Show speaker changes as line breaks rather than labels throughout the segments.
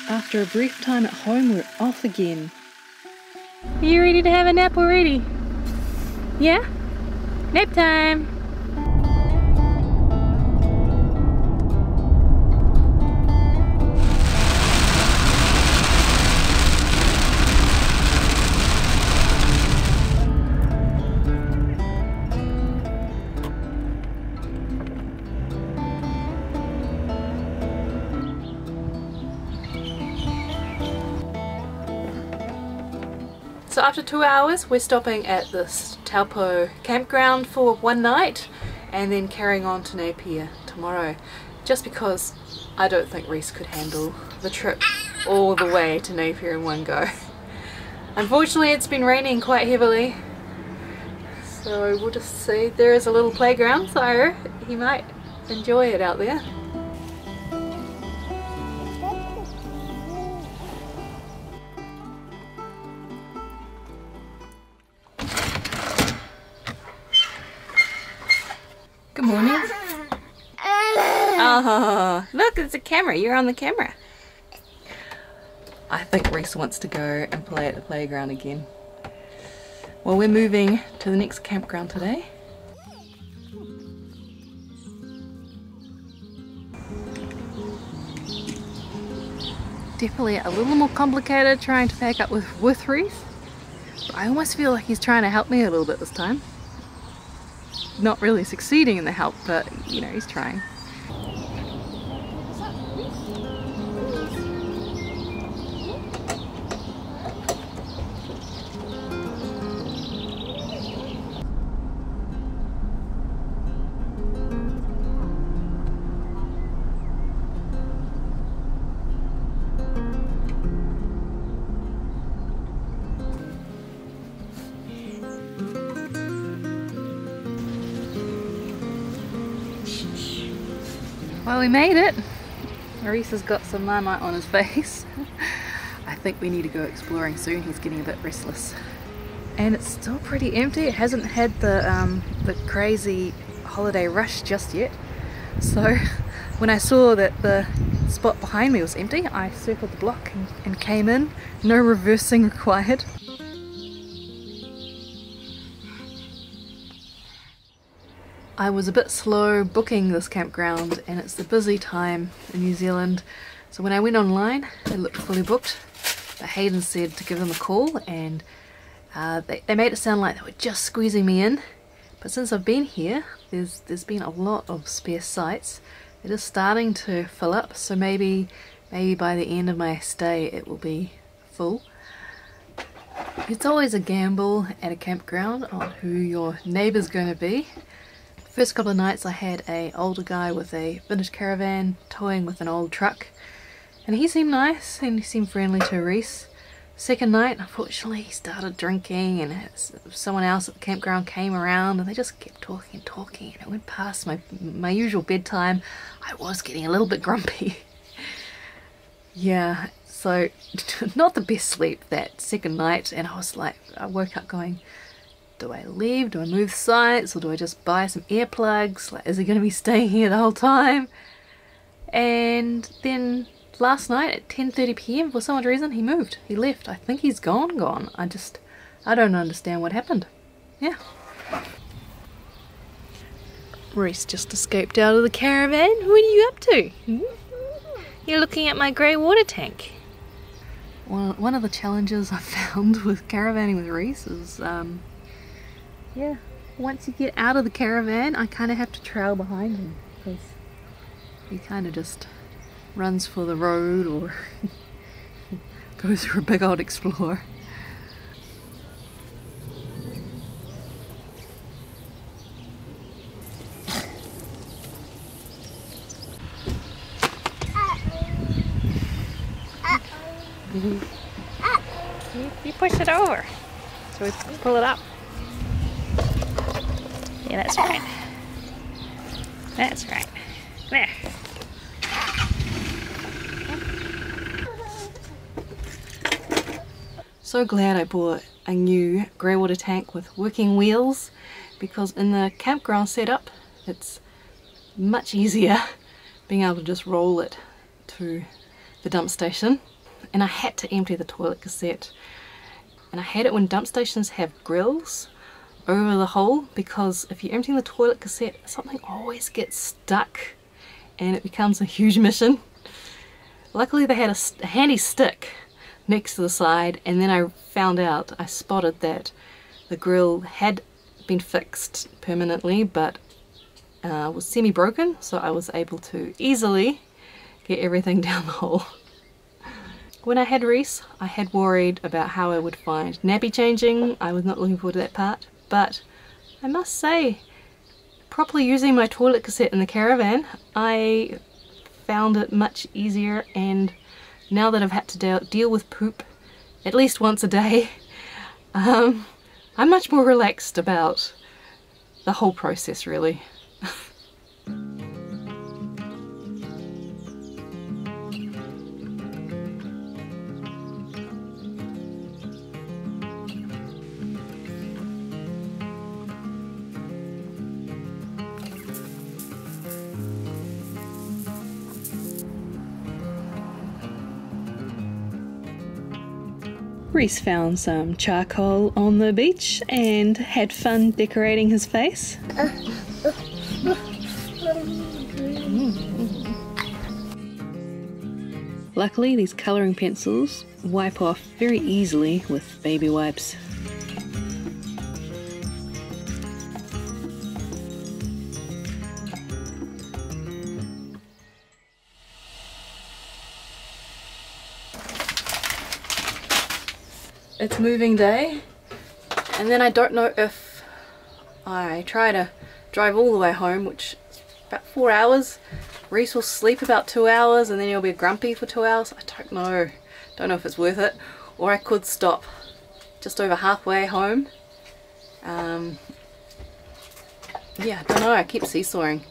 After a brief time at home, we're off again.
Are you ready to have a nap already? Yeah? Nap time! So after 2 hours we're stopping at this Taupo campground for one night and then carrying on to Napier tomorrow, just because I don't think Reese could handle the trip all the way to Napier in one go. Unfortunately it's been raining quite heavily, so we'll just see. There is a little playground, so he might enjoy it out there. Good morning. Oh, look, it's a camera. You're on the camera. I think Reese wants to go and play at the playground again. Well, we're moving to the next campground today. Definitely a little more complicated trying to pack up with Reese. But I almost feel like he's trying to help me a little bit this time. Not really succeeding in the help, but you know, he's trying. Well, we made it. Reese has got some marmite on his face. I think we need to go exploring soon. He's getting a bit restless. And it's still pretty empty. It hasn't had the crazy holiday rush just yet. So when I saw that the spot behind me was empty, I circled the block and came in. No reversing required. I was a bit slow booking this campground, and it's the busy time in New Zealand, so when I went online it looked fully booked, but Hayden said to give them a call, and they made it sound like they were just squeezing me in. But since I've been here, there's been a lot of spare sites. It is starting to fill up, so maybe by the end of my stay it will be full. It's always a gamble at a campground on who your neighbour's going to be. First couple of nights I had an older guy with a vintage caravan towing with an old truck, and he seemed nice and he seemed friendly to Reese. Second night, unfortunately, he started drinking, and someone else at the campground came around and they just kept talking and talking, and it went past my usual bedtime. I was getting a little bit grumpy. Yeah, so not the best sleep that second night, and I woke up going, do I leave? Do I move sites? Or do I just buy some earplugs? Like, is he going to be staying here the whole time? And then last night at 10:30 p.m, for some odd reason, he moved. He left. I think he's gone. I don't understand what happened. Yeah. Reese just escaped out of the caravan. What are you up to? You're looking at my grey water tank. Well, one of the challenges I found with caravanning with Reese is yeah, once you get out of the caravan, I kind of have to trail behind him, because he kind of just runs for the road or goes for a big old explore. You push it over, so we pull it up. Yeah, that's right. That's right. There. So glad I bought a new grey water tank with working wheels, because in the campground setup it's much easier being able to just roll it to the dump station. and I had to empty the toilet cassette. And I hate it when dump stations have grills over the hole, because if you're emptying the toilet cassette, something always gets stuck and it becomes a huge mission. Luckily they had a handy stick next to the side, and then I spotted that the grill had been fixed permanently but was semi-broken, so I was able to easily get everything down the hole. When I had Reese, I had worried about how I would find nappy changing. I was not looking forward to that part, but I must say, properly using my toilet cassette in the caravan, I found it much easier, and now that I've had to deal with poop at least once a day, I'm much more relaxed about the whole process, really.
Reese found some charcoal on the beach and had fun decorating his face. Luckily, these colouring pencils wipe off very easily with baby wipes.
It's moving day, and then I don't know if I try to drive all the way home, which is about 4 hours. Reese will sleep about 2 hours and then he'll be grumpy for 2 hours. I don't know. Don't know if it's worth it. Or I could stop just over halfway home. Yeah, I don't know. I keep seesawing.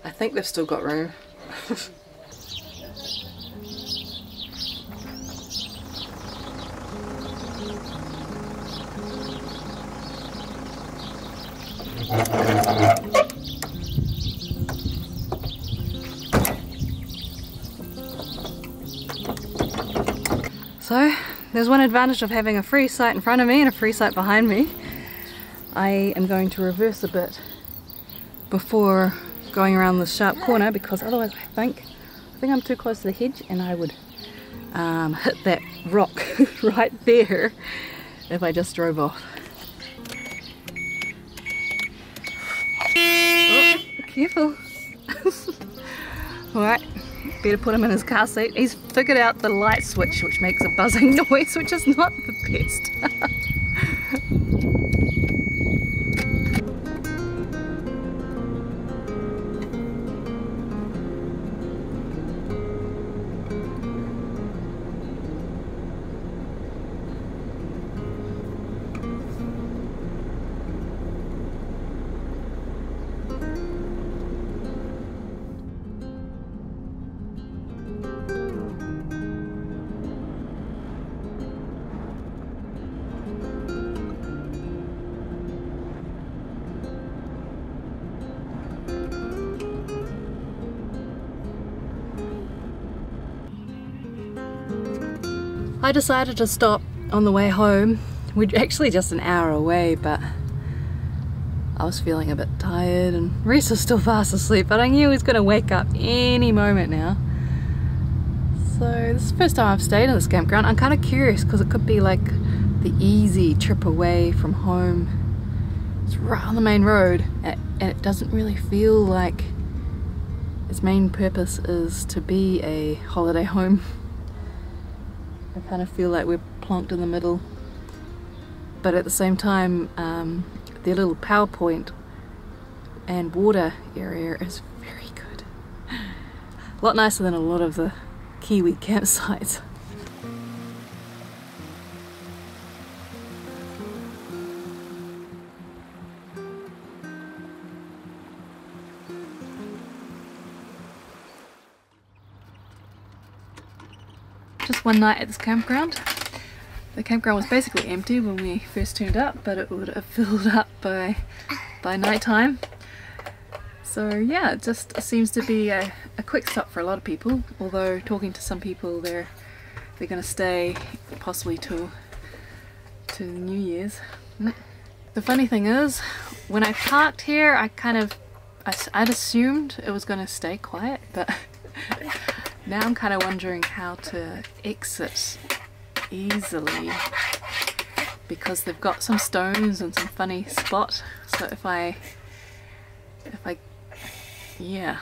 I think they've still got room. So there's one advantage of having a free sight in front of me and a free sight behind me. I am going to reverse a bit before going around this sharp corner, because otherwise I think I'm too close to the hedge and I would hit that rock right there if I just drove off. Oh, careful. Alright, better put him in his car seat. He's figured out the light switch, which makes a buzzing noise, which is not the best. I decided to stop on the way home. We're actually just an hour away, but I was feeling a bit tired and Reese was still fast asleep, but I knew he was going to wake up any moment now. So this is the first time I've stayed in this campground. I'm kind of curious because it could be like the easy trip away from home. It's right on the main road and it doesn't really feel like its main purpose is to be a holiday home. I kind of feel like we're plonked in the middle, but at the same time their little power point and water area is very good. A lot nicer than a lot of the Kiwi campsites. Just one night at this campground. The campground was basically empty when we first turned up, but it would have filled up by night time. So yeah, it just seems to be a quick stop for a lot of people, although talking to some people they're they're gonna stay possibly till to New Year's. The funny thing is, when I parked here, I'd assumed it was gonna stay quiet, but now I'm kind of wondering how to exit easily, because they've got some stones and some funny spot. So yeah,